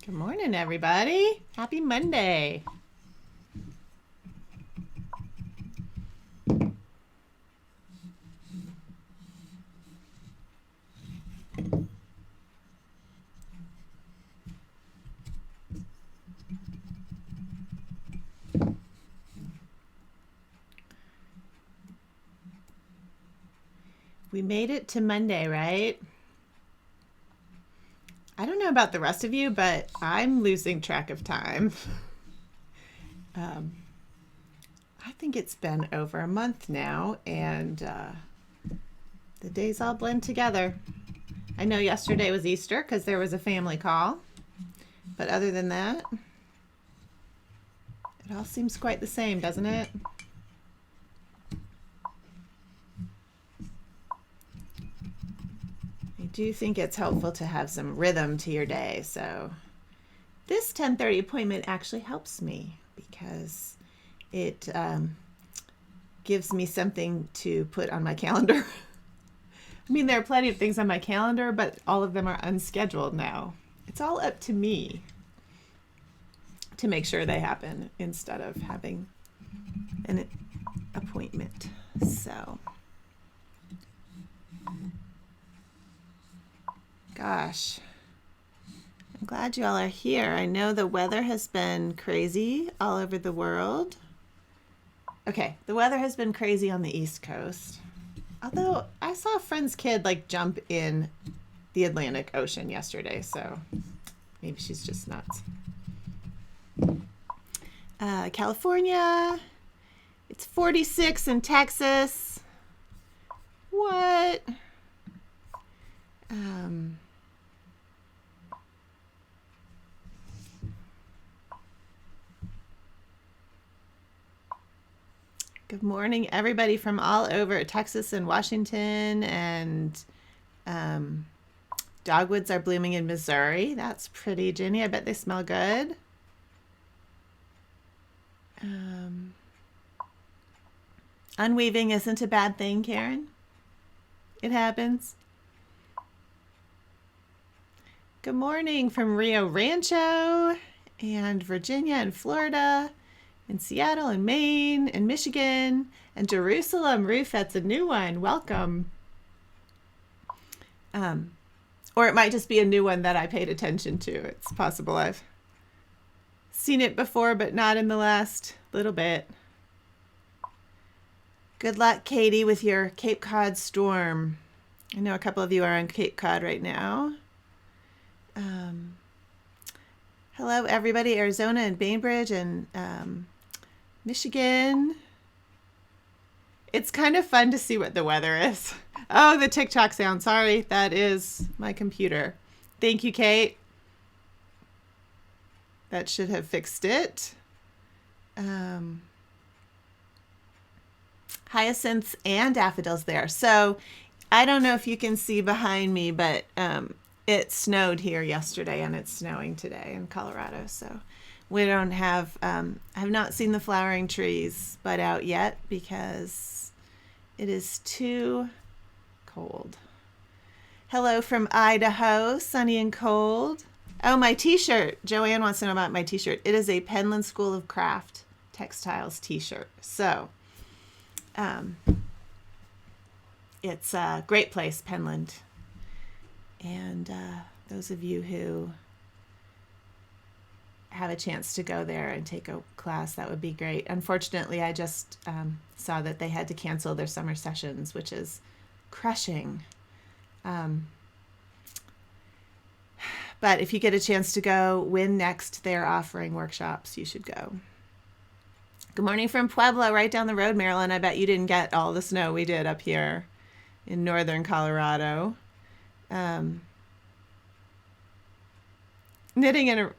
Good morning, everybody. Happy Monday. We made it to Monday, right? I don't know about the rest of you, but I'm losing track of time. Um, I think it's been over a month now, and the days all blend together. I know yesterday was Easter because there was a family call, but other than that, it all seems quite the same, doesn't it? I do think it's helpful to have some rhythm to your day, so this 10:30 appointment actually helps me because it gives me something to put on my calendar. I mean, there are plenty of things on my calendar, but all of them are unscheduled now. It's all up to me to make sure they happen instead of having an appointment. So, gosh, I'm glad you all are here. I know the weather has been crazy all over the world. Okay, the weather has been crazy on the East Coast. Although I saw a friend's kid like jump in the Atlantic Ocean yesterday, so maybe she's just nuts. California, it's 46 in Texas. What? Good morning, everybody from all over Texas and Washington, and dogwoods are blooming in Missouri. That's pretty, Jenny. I bet they smell good. Unweaving isn't a bad thing, Karen. It happens. Good morning from Rio Rancho and Virginia and Florida and Seattle and Maine and Michigan and Jerusalem. Ruth, that's a new one. Welcome. Or it might just be a new one that I paid attention to. It's possible I've seen it before, but not in the last little bit. Good luck, Katie, with your Cape Cod storm. I know a couple of you are on Cape Cod right now. Hello, everybody, Arizona and Bainbridge and Michigan. It's kind of fun to see what the weather is. Oh, the TikTok sound. Sorry, that is my computer. Thank you, Kate. That should have fixed it. Hyacinths and daffodils there. So I don't know if you can see behind me, but it snowed here yesterday and it's snowing today in Colorado. So we don't have, I have not seen the flowering trees bud out yet because it is too cold. Hello from Idaho, sunny and cold. Oh, my t-shirt. Joanne wants to know about my t-shirt. It is a Penland School of Craft Textiles t-shirt. So it's a great place, Penland. And those of you who have a chance to go there and take a class, that would be great. Unfortunately, I just saw that they had to cancel their summer sessions, which is crushing. But if you get a chance to go, when next they're offering workshops, you should go. Good morning from Pueblo, right down the road, Maryland. I bet you didn't get all the snow we did up here in northern Colorado. Knitting an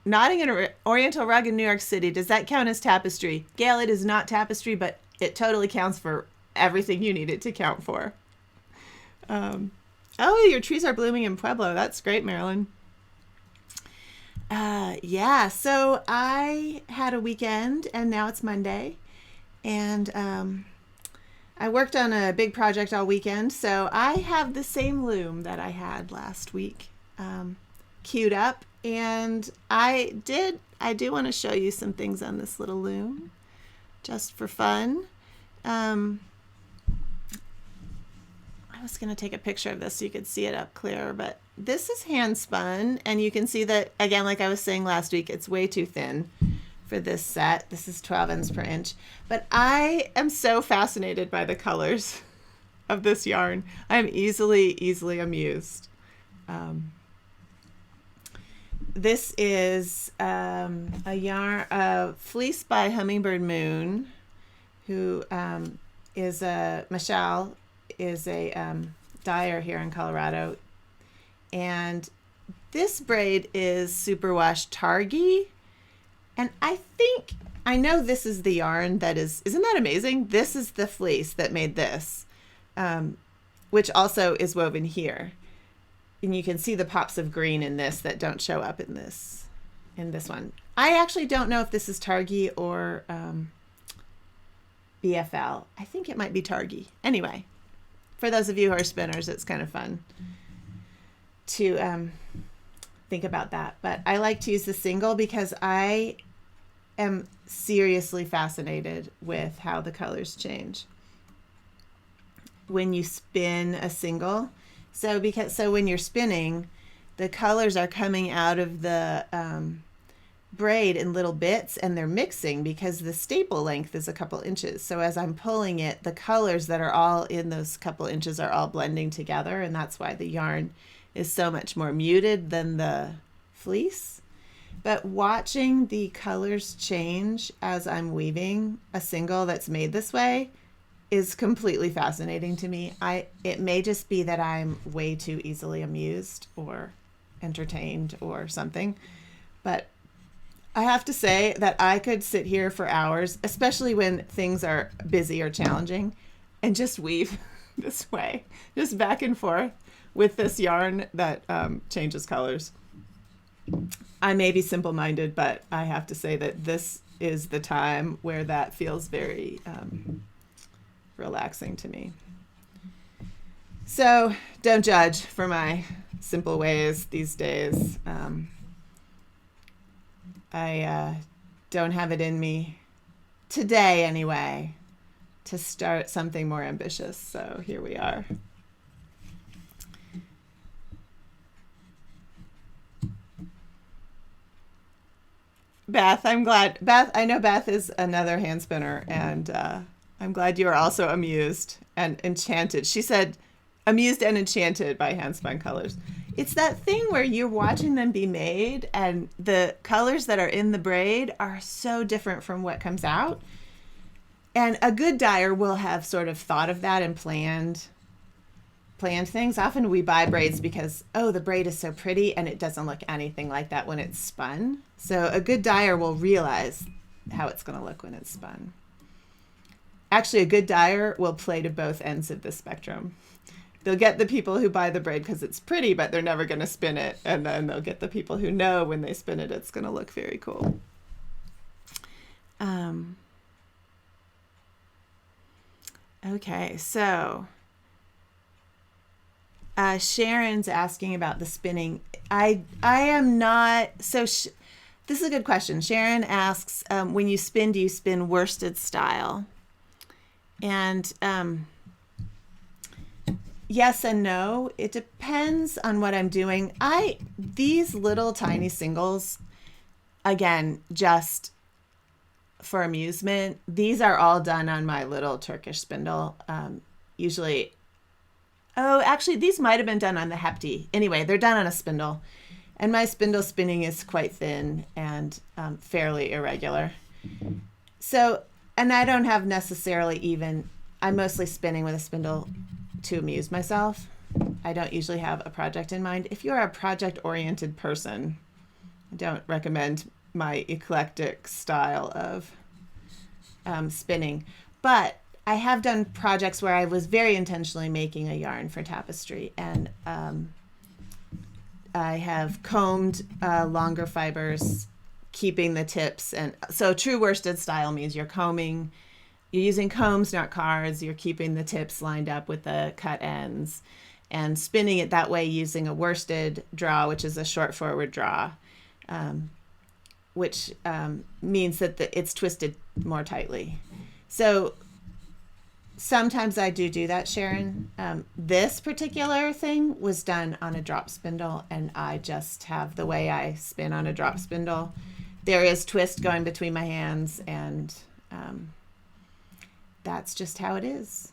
oriental rug in New York City. Does that count as tapestry? Gail, it is not tapestry, but it totally counts for everything you need it to count for. Oh, your trees are blooming in Pueblo. That's great, Marilyn. Yeah, so I had a weekend and now it's Monday. And I worked on a big project all weekend. So I have the same loom that I had last week. queued up, and I do want to show you some things on this little loom just for fun. I was going to take a picture of this so you could see it up clearer, but this is hand spun, and you can see that, again, like I was saying last week, it's way too thin for this set. This is 12 ends per inch, but I am so fascinated by the colors of this yarn. I am easily amused. This is a fleece by Hummingbird Moon, who Michelle is a dyer here in Colorado, and this braid is superwash Targhee, and I know this is the yarn that isn't that amazing? This is the fleece that made this, which also is woven here. And you can see the pops of green in this that don't show up in this one. I actually don't know if this is Targhee or BFL. I think it might be Targhee. Anyway, for those of you who are spinners, it's kind of fun to think about that. But I like to use the single because I am seriously fascinated with how the colors change when you spin a single. So when you're spinning, the colors are coming out of the braid in little bits, and they're mixing because the staple length is a couple inches. So as I'm pulling it, the colors that are all in those couple inches are all blending together, and that's why the yarn is so much more muted than the fleece. But watching the colors change as I'm weaving a single that's made this way is completely fascinating to me. It may just be that I'm way too easily amused or entertained or something, but I have to say that I could sit here for hours, especially when things are busy or challenging, and just weave this way, just back and forth with this yarn that changes colors. I may be simple-minded, but I have to say that this is the time where that feels very relaxing to me. So don't judge for my simple ways these days. I don't have it in me today anyway to start something more ambitious. So here we are. Beth, I'm glad. Beth, I know Beth is another hand spinner, and I'm glad you are also amused and enchanted. She said amused and enchanted by handspun colors. It's that thing where you're watching them be made, and the colors that are in the braid are so different from what comes out. And a good dyer will have sort of thought of that and planned things. Often we buy braids because, oh, the braid is so pretty, and it doesn't look anything like that when it's spun. So a good dyer will realize how it's going to look when it's spun. Actually, a good dyer will play to both ends of the spectrum. They'll get the people who buy the braid because it's pretty, but they're never going to spin it. And then they'll get the people who know when they spin it, it's going to look very cool. Okay, so Sharon's asking about the spinning. I am not, this is a good question. Sharon asks, when you spin, do you spin worsted style? And yes and no. It depends on what I'm doing. These little tiny singles, again, just for amusement, these are all done on my little Turkish spindle. Usually, actually, these might have been done on the Hepty. Anyway, they're done on a spindle. And my spindle spinning is quite thin and fairly irregular. So, and I don't have necessarily I'm mostly spinning with a spindle to amuse myself. I don't usually have a project in mind. If you're a project-oriented person, I don't recommend my eclectic style of spinning. But I have done projects where I was very intentionally making a yarn for Tapestry, and I have combed longer fibers, keeping the tips. And so true worsted style means you're using combs, not cards. You're keeping the tips lined up with the cut ends. and spinning it that way using a worsted draw, which is a short forward draw, which means that it's twisted more tightly. So sometimes I do that, Sharon. This particular thing was done on a drop spindle, and I just have the way I spin on a drop spindle. There is twist going between my hands, and that's just how it is.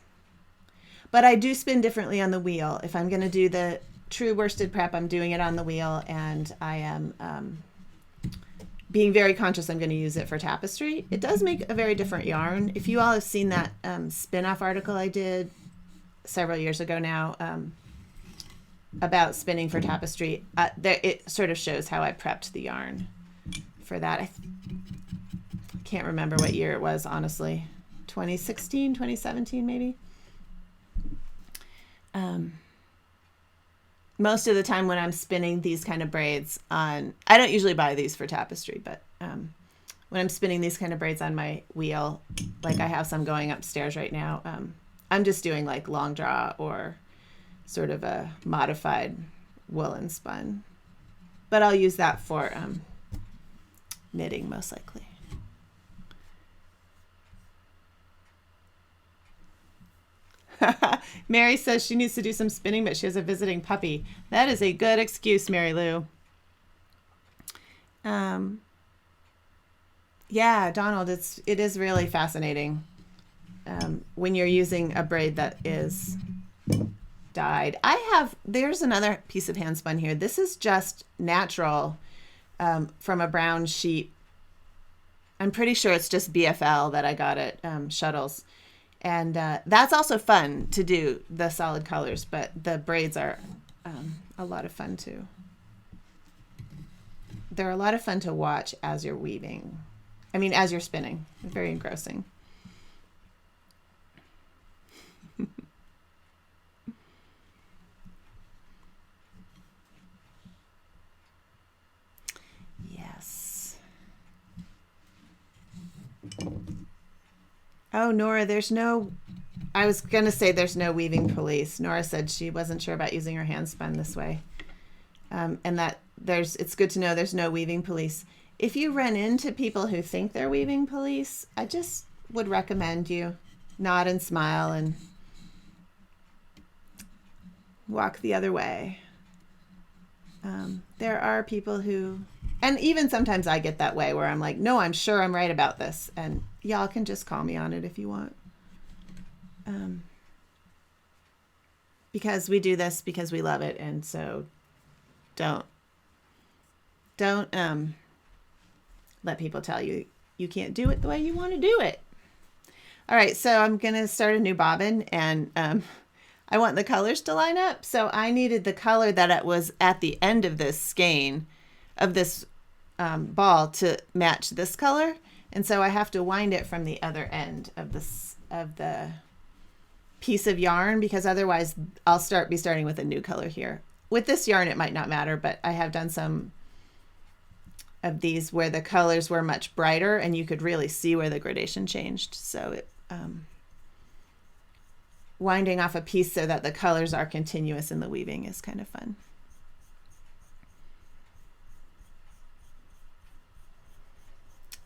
But I do spin differently on the wheel. If I'm going to do the true worsted prep, I'm doing it on the wheel, and I am being very conscious I'm going to use it for tapestry. It does make a very different yarn. If you all have seen that spin-off article I did several years ago now about spinning for tapestry, it sort of shows how I prepped the yarn for that. I can't remember what year it was, honestly. 2016, 2017 maybe. Most of the time when I'm spinning these kind of braids on, I don't usually buy these for tapestry, but when I'm spinning these kind of braids on my wheel, like I have some going upstairs right now, I'm just doing like long draw or sort of a modified woolen spun. But I'll use that for knitting most likely. Mary says she needs to do some spinning, but she has a visiting puppy. That is a good excuse, Mary Lou. Yeah, Donald, it is really fascinating when you're using a braid that is dyed. There's another piece of handspun here. This is just natural from a brown sheep. I'm pretty sure it's just BFL that I got at Shuttles. And that's also fun to do, the solid colors, but the braids are a lot of fun too. They're a lot of fun to watch as you're weaving. I mean, as you're spinning. They're very engrossing. Yes. Oh, Nora, I was going to say there's no weaving police. Nora said she wasn't sure about using her handspun this way. And that it's good to know there's no weaving police. If you run into people who think they're weaving police, I just would recommend you nod and smile and walk the other way. There are people who, and even sometimes I get that way where I'm like, no, I'm sure I'm right about this. And y'all can just call me on it if you want. Because we do this because we love it. And so don't let people tell you you can't do it the way you want to do it. All right, so I'm going to start a new bobbin, and I want the colors to line up. So I needed the color that it was at the end of this skein, of this ball, to match this color. And so I have to wind it from the other end of the piece of yarn, because otherwise I'll be starting with a new color here. With this yarn, it might not matter, but I have done some of these where the colors were much brighter and you could really see where the gradation changed. So it, winding off a piece so that the colors are continuous in the weaving is kind of fun.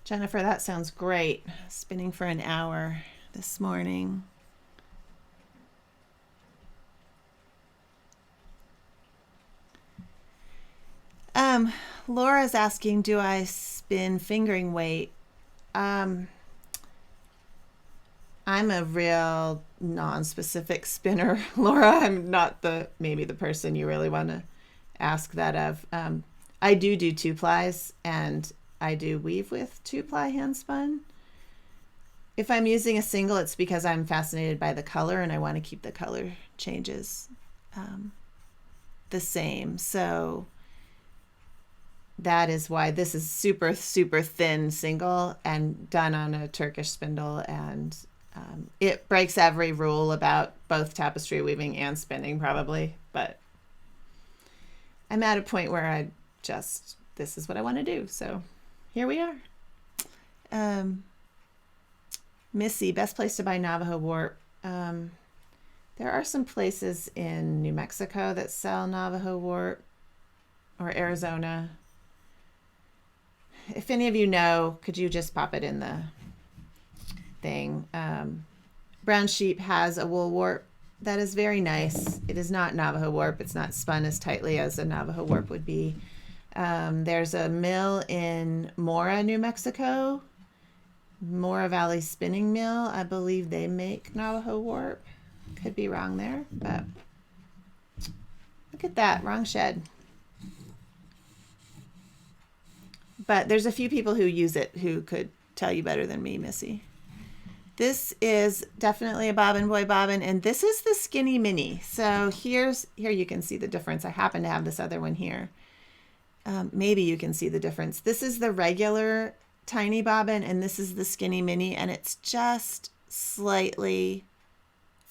Jennifer, that sounds great. Spinning for an hour this morning. Laura's asking, do I spin fingering weight? I'm a real non-specific spinner, Laura. I'm not maybe the person you really want to ask that of. I do 2-plies, and I do weave with 2-ply handspun. If I'm using a single, it's because I'm fascinated by the color and I want to keep the color changes the same. So that is why this is super, super thin single and done on a Turkish spindle. And it breaks every rule about both tapestry weaving and spinning probably. But I'm at a point where this is what I want to do. So here we are. Missy, best place to buy Navajo warp. There are some places in New Mexico that sell Navajo warp, or Arizona. If any of you know, could you just pop it in the thing? Brown Sheep has a wool warp that is very nice. It is not Navajo warp. It's not spun as tightly as a Navajo warp would be. There's a mill in Mora, New Mexico, Mora Valley Spinning Mill. I believe they make Navajo warp. Could be wrong there, but look at that, wrong shed. But there's a few people who use it who could tell you better than me, Missy. This is definitely a bobbin boy bobbin, and this is the skinny mini. So here you can see the difference. I happen to have this other one here. Maybe you can see the difference. This is the regular tiny bobbin, and this is the skinny mini, and it's just slightly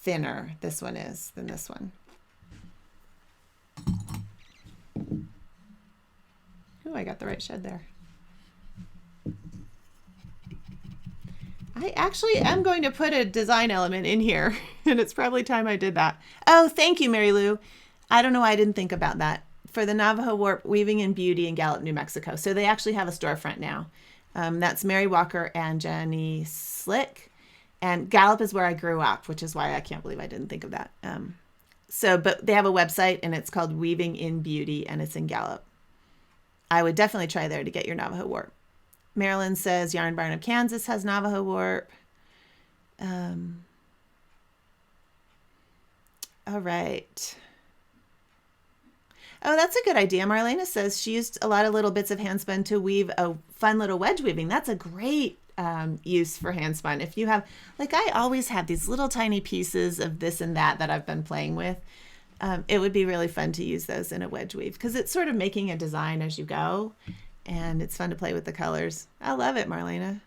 thinner, this one is, than this one. Oh, I got the right shed there. I actually am going to put a design element in here, and it's probably time I did that. Oh, thank you, Mary Lou. I don't know why I didn't think about that. For the Navajo Warp Weaving in Beauty in Gallup, New Mexico. So they actually have a storefront now. That's Mary Walker and Jenny Slick. And Gallup is where I grew up, which is why I can't believe I didn't think of that. But they have a website, and it's called Weaving in Beauty, and it's in Gallup. I would definitely try there to get your Navajo warp. Marilyn says Yarn Barn of Kansas has Navajo warp. All right. Oh, that's a good idea. Marlena says she used a lot of little bits of handspun to weave a fun little wedge weaving. That's a great use for handspun. If you have, like, I always have these little tiny pieces of this and that I've been playing with. It would be really fun to use those in a wedge weave because it's sort of making a design as you go, and it's fun to play with the colors. I love it, Marlena.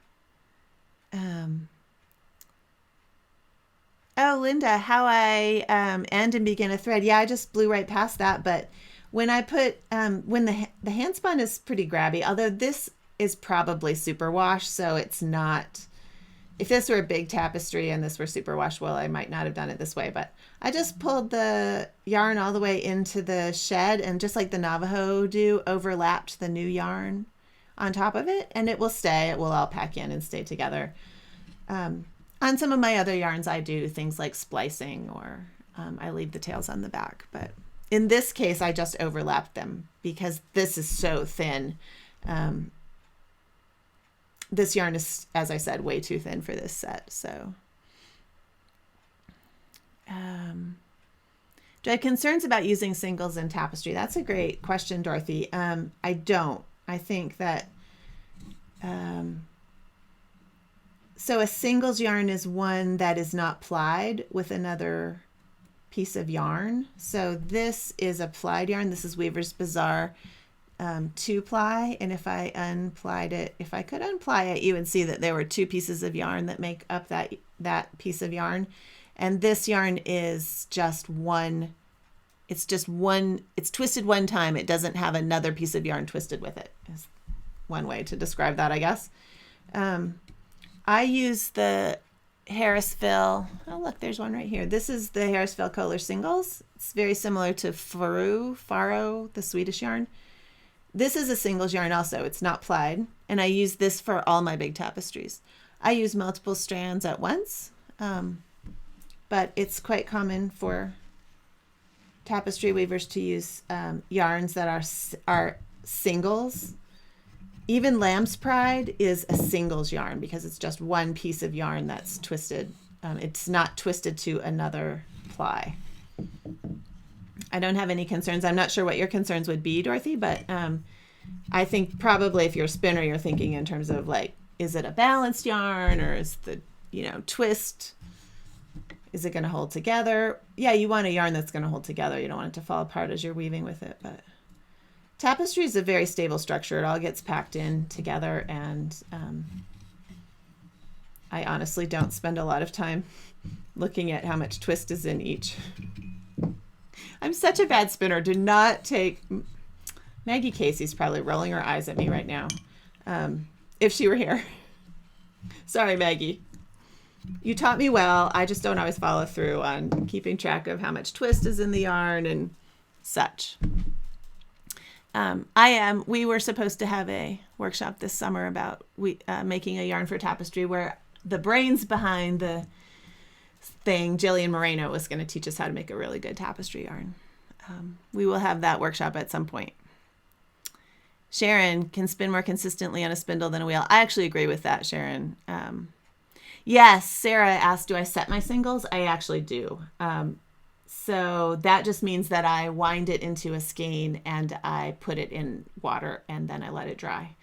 Oh, Linda, how I end and begin a thread. Yeah, I just blew right past that, but when I put, when the handspun is pretty grabby, although this is probably superwash, so it's not, if this were a big tapestry and this were superwash, well, I might not have done it this way, but I just pulled the yarn all the way into the shed, and just like the Navajo do, overlapped the new yarn on top of it, and it will stay. It will all pack in and stay together. On some of my other yarns, I do things like splicing, or I leave the tails on the back, but in this case, I just overlapped them because this is so thin. This yarn is, as I said, way too thin for this set. So, do I have concerns about using singles in tapestry? That's a great question, Dorothy. I don't. I think that, so a singles yarn is one that is not plied with another piece of yarn. So this is a plied yarn. This is Weaver's Bazaar 2-ply, and if I unplied it, if I could unply it, you would see that there were two pieces of yarn that make up that piece of yarn, and this yarn is just one. It's just one. It's twisted one time. It doesn't have another piece of yarn twisted with it. Is one way to describe that, I guess. I use the Harrisville. Oh, look, there's one right here. This is the Harrisville Kohler singles. It's very similar to Faro, the Swedish yarn. This is a singles yarn also. It's not plied, and I use this for all my big tapestries. I use multiple strands at once, but it's quite common for tapestry weavers to use yarns that are singles. Even Lamb's Pride is a singles yarn because it's just one piece of yarn that's twisted. It's not twisted to another ply. I don't have any concerns. I'm not sure what your concerns would be, Dorothy, but I think probably if you're a spinner, you're thinking in terms of, like, is it a balanced yarn, or is the, twist, is it going to hold together? Yeah, you want a yarn that's going to hold together. You don't want it to fall apart as you're weaving with it. But tapestry is a very stable structure. It all gets packed in together, and I honestly don't spend a lot of time looking at how much twist is in each. I'm such a bad spinner. Do not take... Maggie Casey's probably rolling her eyes at me right now. If she were here. Sorry, Maggie. You taught me well. I just don't always follow through on keeping track of how much twist is in the yarn and such. We were supposed to have a workshop this summer about making a yarn for Tapestry, where the brains behind the thing, Jillian Moreno, was going to teach us how to make a really good tapestry yarn. We will have that workshop at some point. Sharon can spin more consistently on a spindle than a wheel. I actually agree with that, Sharon. Yes, Sarah asked, do I set my singles? I actually do. So that just means that I wind it into a skein and I put it in water and then I let it dry.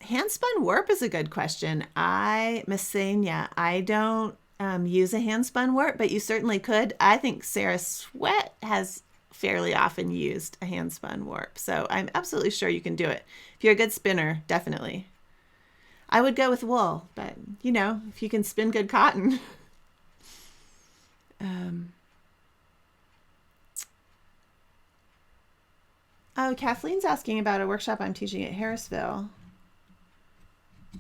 Handspun warp is a good question. Miss Sanya, I don't use a handspun warp, but you certainly could. I think Sarah Sweat has fairly often used a handspun warp, so I'm absolutely sure you can do it. If you're a good spinner, definitely. I would go with wool, but you know, if you can spin good cotton. Oh, Kathleen's asking about a workshop I'm teaching at Harrisville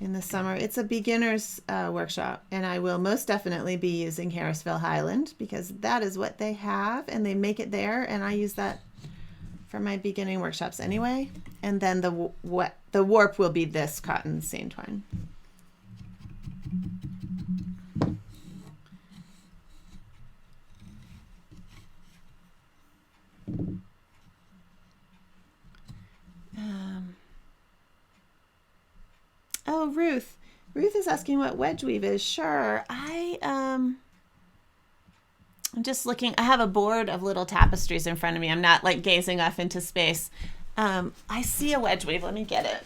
in the summer. It's a beginner's workshop, and I will most definitely be using Harrisville Highland because that is what they have, and they make it there, and I use that for my beginning workshops anyway. And then the warp will be this cotton seam twine. Oh, Ruth. Ruth is asking what wedge weave is. Sure. I'm just looking. I have a board of little tapestries in front of me. I'm not like gazing off into space. I see a wedge weave. Let me get it.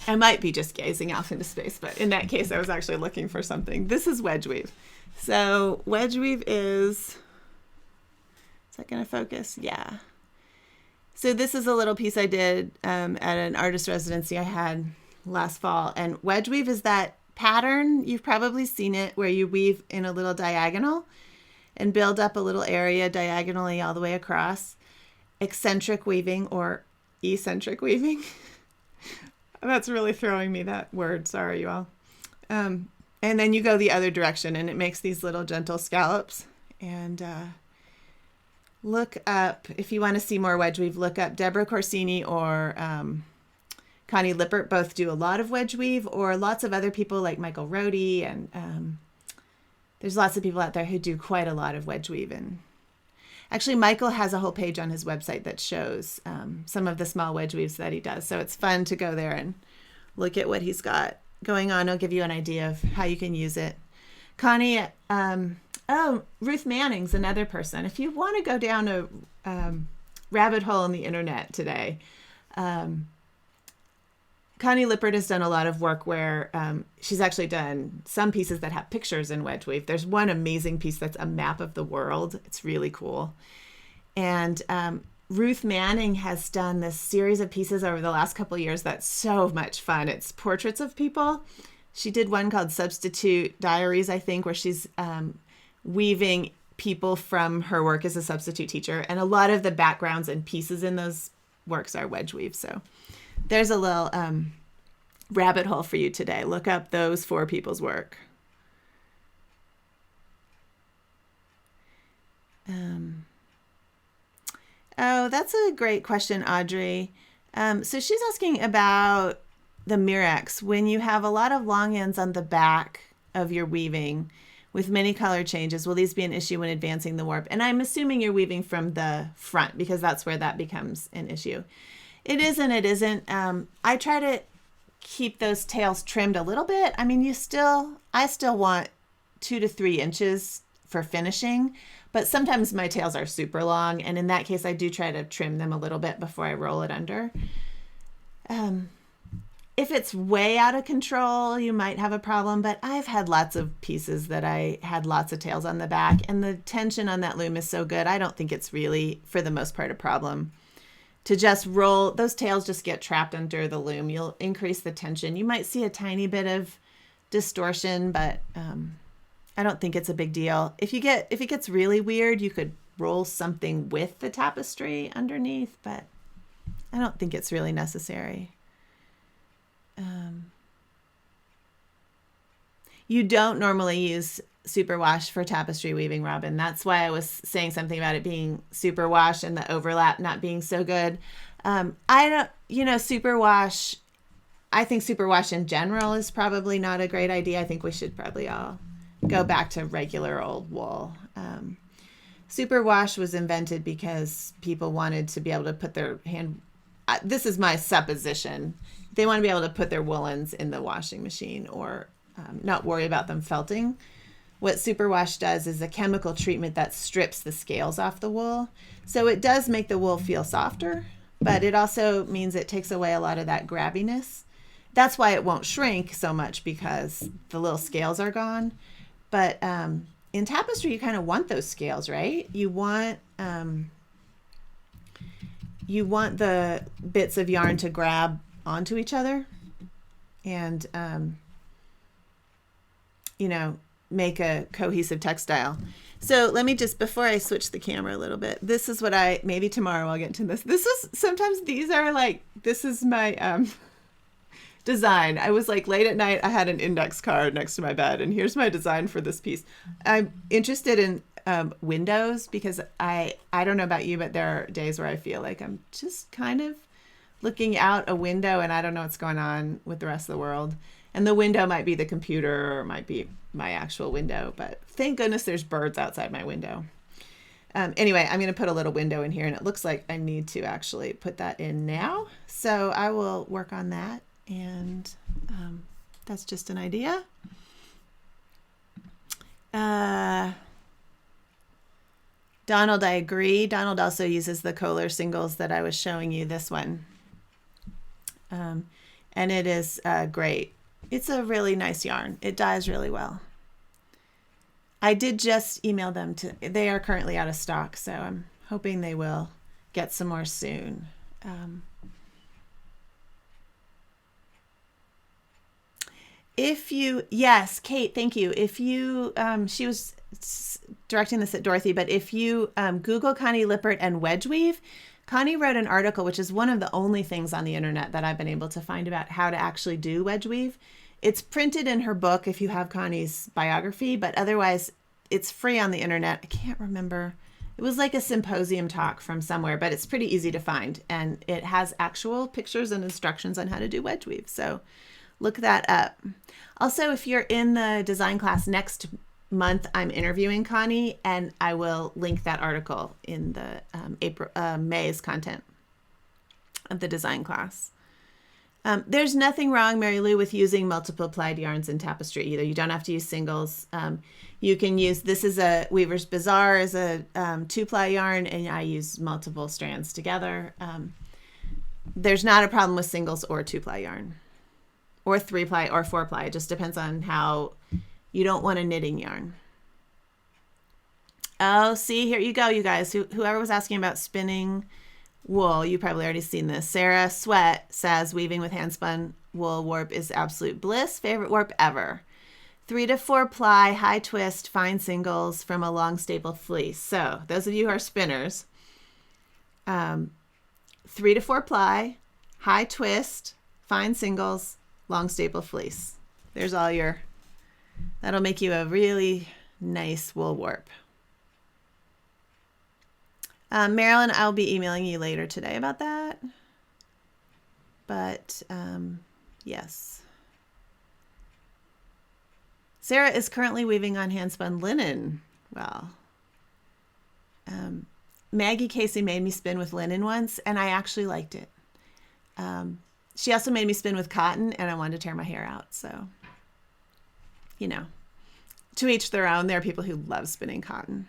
I might be just gazing off into space, but in that case, I was actually looking for something. This is wedge weave. So wedge weave is that going to focus? Yeah. So this is a little piece I did at an artist residency I had last fall. And wedge weave is that pattern. You've probably seen it where you weave in a little diagonal and build up a little area diagonally all the way across. Eccentric weaving or eccentric weaving. That's really throwing me, that word. Sorry, you all. And then you go the other direction, and it makes these little gentle scallops. And look up, if you want to see more wedge weave, look up Deborah Corsini or Connie Lippert. Both do a lot of wedge weave, or lots of other people like Michael Rohde. And there's lots of people out there who do quite a lot of wedge weave. And actually, Michael has a whole page on his website that shows some of the small wedge weaves that he does. So it's fun to go there and look at what he's got going on. I'll give you an idea of how you can use it. Connie, Ruth Manning's another person. If you want to go down a rabbit hole on the internet today, Connie Lippert has done a lot of work where she's actually done some pieces that have pictures in wedge weave. There's one amazing piece that's a map of the world. It's really cool. And Ruth Manning has done this series of pieces over the last couple of years that's so much fun. It's portraits of people. She did one called Substitute Diaries, I think, where she's weaving people from her work as a substitute teacher. And a lot of the backgrounds and pieces in those works are wedge weave. So there's a little rabbit hole for you today. Look up those 4 people's work. Oh, that's a great question, Audrey. So she's asking about the Mirex. When you have a lot of long ends on the back of your weaving with many color changes, will these be an issue when advancing the warp? And I'm assuming you're weaving from the front because that's where that becomes an issue. It is and it isn't. I try to keep those tails trimmed a little bit. I mean, I still want 2 to 3 inches for finishing, but sometimes my tails are super long. And in that case, I do try to trim them a little bit before I roll it under. If it's way out of control, you might have a problem, but I've had lots of pieces that I had lots of tails on the back, and the tension on that loom is so good. I don't think it's really, for the most part, a problem to just roll. Those tails just get trapped under the loom. You'll increase the tension. You might see a tiny bit of distortion, but I don't think it's a big deal. If it gets really weird, you could roll something with the tapestry underneath, but I don't think it's really necessary. You don't normally use superwash for tapestry weaving, Robin. That's why I was saying something about it being superwash and the overlap not being so good. Superwash, I think superwash in general is probably not a great idea. I think we should probably all go back to regular old wool. Superwash was invented because people wanted to be able to put their this is my supposition. They want to be able to put their woolens in the washing machine or not worry about them felting. What superwash does is a chemical treatment that strips the scales off the wool. So it does make the wool feel softer, but it also means it takes away a lot of that grabbiness. That's why it won't shrink so much, because the little scales are gone. But in tapestry, you kind of want those scales, right? You want the bits of yarn to grab onto each other and make a cohesive textile. So let me just, before I switch the camera a little bit, this is what maybe tomorrow I'll get into this. This is my design. I was like late at night, I had an index card next to my bed, and here's my design for this piece. I'm interested in windows, because I don't know about you, but there are days where I feel like I'm just kind of looking out a window and I don't know what's going on with the rest of the world. And the window might be the computer or might be my actual window, but thank goodness there's birds outside my window. Anyway, I'm going to put a little window in here, and it looks like I need to actually put that in now. So I will work on that, and that's just an idea. Donald, I agree. Donald also uses the Kohler singles that I was showing you, this one. And it is great. It's a really nice yarn. It dyes really well. I did just email them they are currently out of stock, so I'm hoping they will get some more soon. Yes, Kate, thank you. If you, she was directing this at Dorothy, but if you Google Connie Lippert and wedge weave, Connie wrote an article, which is one of the only things on the internet that I've been able to find about how to actually do wedge weave. It's printed in her book if you have Connie's biography, but otherwise it's free on the internet. I can't remember. It was like a symposium talk from somewhere, but it's pretty easy to find. And it has actual pictures and instructions on how to do wedge weave. So look that up. Also, if you're in the design class next month, I'm interviewing Connie, and I will link that article in the May's content of the design class. There's nothing wrong, Mary Lou, with using multiple plied yarns in tapestry either. You don't have to use singles. You can use, this is a Weaver's Bazaar is a 2-ply yarn, and I use multiple strands together. There's not a problem with singles or 2-ply yarn, or 3-ply or 4-ply. It just depends on how you don't want a knitting yarn. Oh, see, here you go, you guys. Whoever was asking about spinning wool, you probably already seen this. Sarah Sweat says weaving with handspun wool warp is absolute bliss. Favorite warp ever. 3 to 4 ply, high twist, fine singles from a long staple fleece. So those of you who are spinners, 3 to 4 ply, high twist, fine singles, long staple fleece. There's all your, that'll make you a really nice wool warp. Marilyn, I'll be emailing you later today about that. But yes. Sarah is currently weaving on handspun linen. Well, Maggie Casey made me spin with linen once, and I actually liked it. She also made me spin with cotton, and I wanted to tear my hair out. So, you know, to each their own. There are people who love spinning cotton.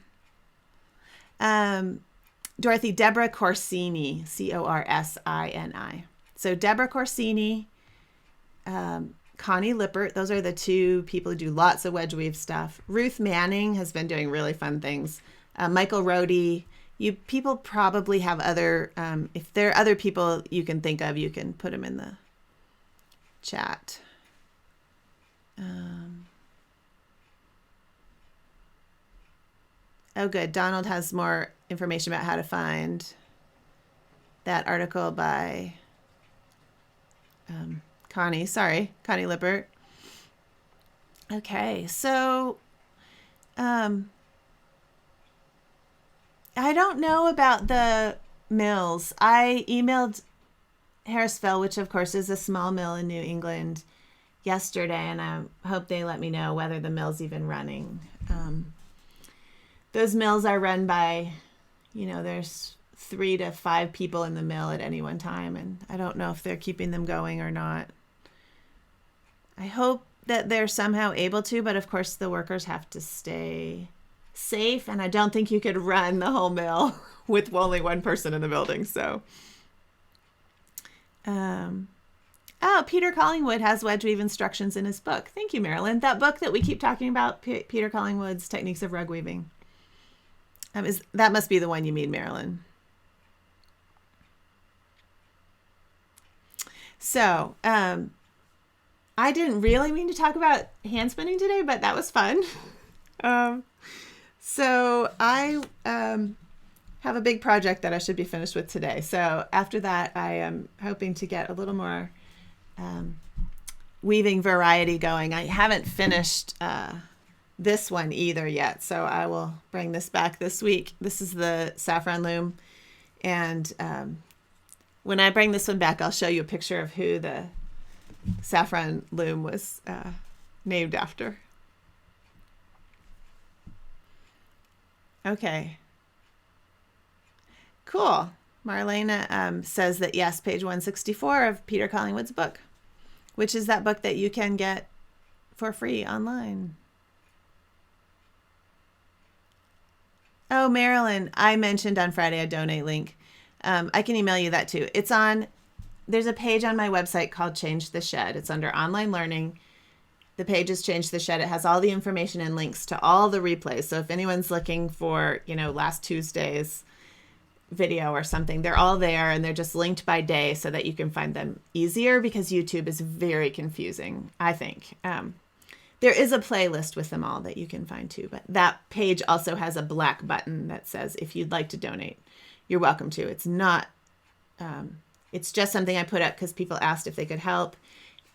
Dorothy, Deborah Corsini, Corsini. So Deborah Corsini, Connie Lippert, those are the two people who do lots of wedge weave stuff. Ruth Manning has been doing really fun things. Michael Rohde. You people probably have other, if there are other people you can think of, you can put them in the chat. Oh, good. Donald has more information about how to find that article by Connie. Sorry, Connie Lippert. Okay, so I don't know about the mills. I emailed Harrisville, which of course is a small mill in New England, yesterday, and I hope they let me know whether the mill's even running. Those mills are run by, there's 3 to 5 people in the mill at any one time, and I don't know if they're keeping them going or not. I hope that they're somehow able to, but of course the workers have to stay safe, and I don't think you could run the whole mill with only one person in the building. So, Peter Collingwood has wedge weave instructions in his book. Thank you, Marilyn. That book that we keep talking about, Peter Collingwood's Techniques of Rug Weaving. That must be the one you mean, Marilyn. So, I didn't really mean to talk about hand spinning today, but that was fun. So I have a big project that I should be finished with today. So after that, I am hoping to get a little more weaving variety going. I haven't finished this one either yet, so I will bring this back this week. This is the saffron loom, and when I bring this one back, I'll show you a picture of who the saffron loom was named after. Okay. Cool. Marlena says that yes, page 164 of Peter Collingwood's book, which is that book that you can get for free online. Oh, Marilyn, I mentioned on Friday a donate link. I can email you that too. There's a page on my website called Change the Shed. It's under online learning. The page is Change the Shed. It has all the information and links to all the replays. So if anyone's looking for, last Tuesday's video or something, they're all there, and they're just linked by day so that you can find them easier, because YouTube is very confusing, I think. There is a playlist with them all that you can find too, but that page also has a black button that says if you'd like to donate, you're welcome to. It's not, it's just something I put up because people asked if they could help,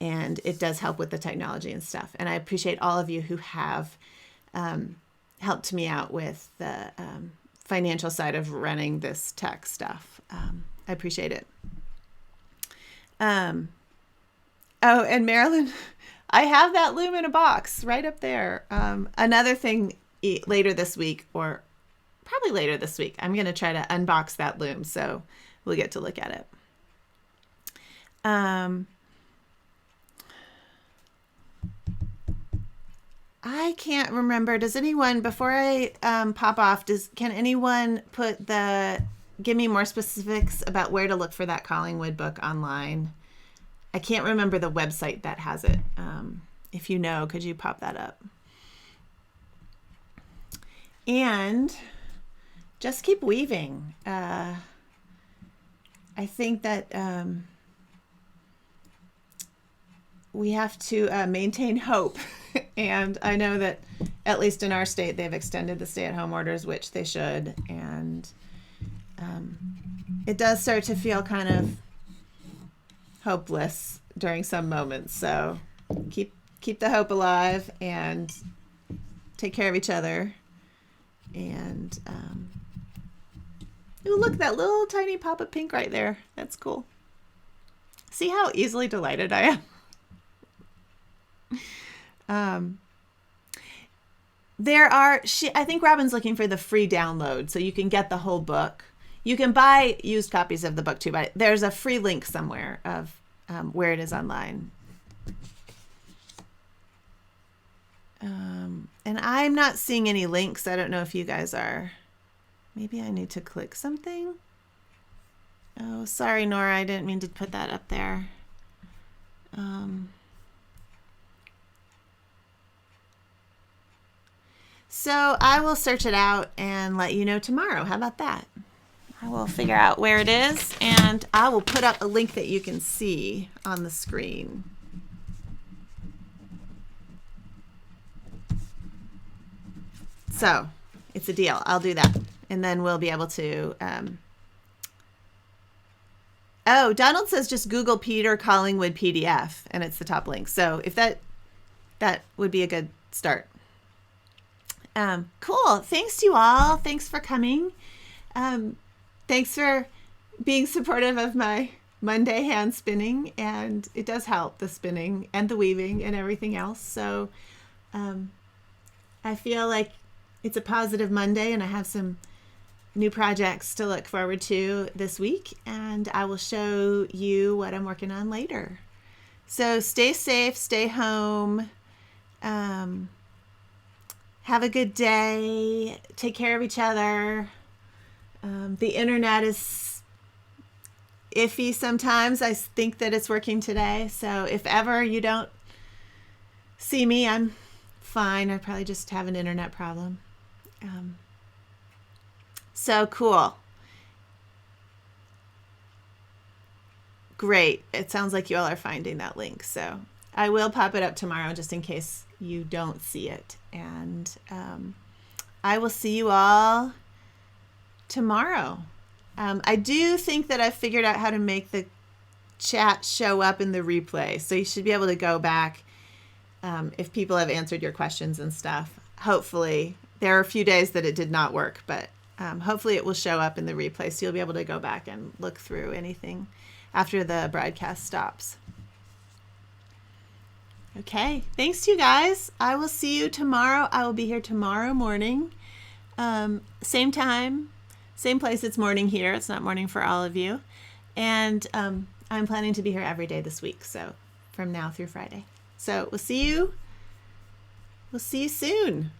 and it does help with the technology and stuff. And I appreciate all of you who have helped me out with the financial side of running this tech stuff. I appreciate it. Oh, and Marilyn, I have that loom in a box right up there. Another thing later this week, or probably later this week, I'm going to try to unbox that loom, so we'll get to look at it. I can't remember. Does anyone, before I pop off, can anyone give me more specifics about where to look for that Collingwood book online? I can't remember the website that has it. If you know, could you pop that up? And just keep weaving. I think that we have to maintain hope. And I know that at least in our state, they've extended the stay-at-home orders, which they should. And it does start to feel kind of hopeless during some moments. So keep the hope alive and take care of each other. And ooh, look, that little tiny pop of pink right there. That's cool. See how easily delighted I am? I think Robin's looking for the free download, so you can get the whole book. You can buy used copies of the book too, but there's a free link somewhere of where it is online. And I'm not seeing any links. I don't know if you guys are. Maybe I need to click something. Oh, sorry, Nora. I didn't mean to put that up there. So I will search it out and let you know tomorrow. How about that? I will figure out where it is, and I will put up a link that you can see on the screen. So it's a deal. I'll do that. And then we'll be able to, oh, Donald says just Google Peter Collingwood PDF and it's the top link. So if that would be a good start. Cool. Thanks to you all. Thanks for coming. Thanks for being supportive of my Monday hand spinning, and it does help, the spinning and the weaving and everything else. So I feel like it's a positive Monday, and I have some new projects to look forward to this week, and I will show you what I'm working on later. So stay safe, stay home, have a good day, take care of each other. The internet is iffy sometimes. I think that it's working today. So if ever you don't see me, I'm fine. I probably just have an internet problem. So cool. Great. It sounds like you all are finding that link. So I will pop it up tomorrow just in case you don't see it. And I will see you all tomorrow. I do think that I've figured out how to make the chat show up in the replay. So you should be able to go back if people have answered your questions and stuff. Hopefully. There are a few days that it did not work, but hopefully it will show up in the replay. So you'll be able to go back and look through anything after the broadcast stops. Okay. Thanks to you guys. I will see you tomorrow. I will be here tomorrow morning. Same time. Same place. It's morning here. It's not morning for all of you. And I'm planning to be here every day this week. So from now through Friday. So we'll see you soon.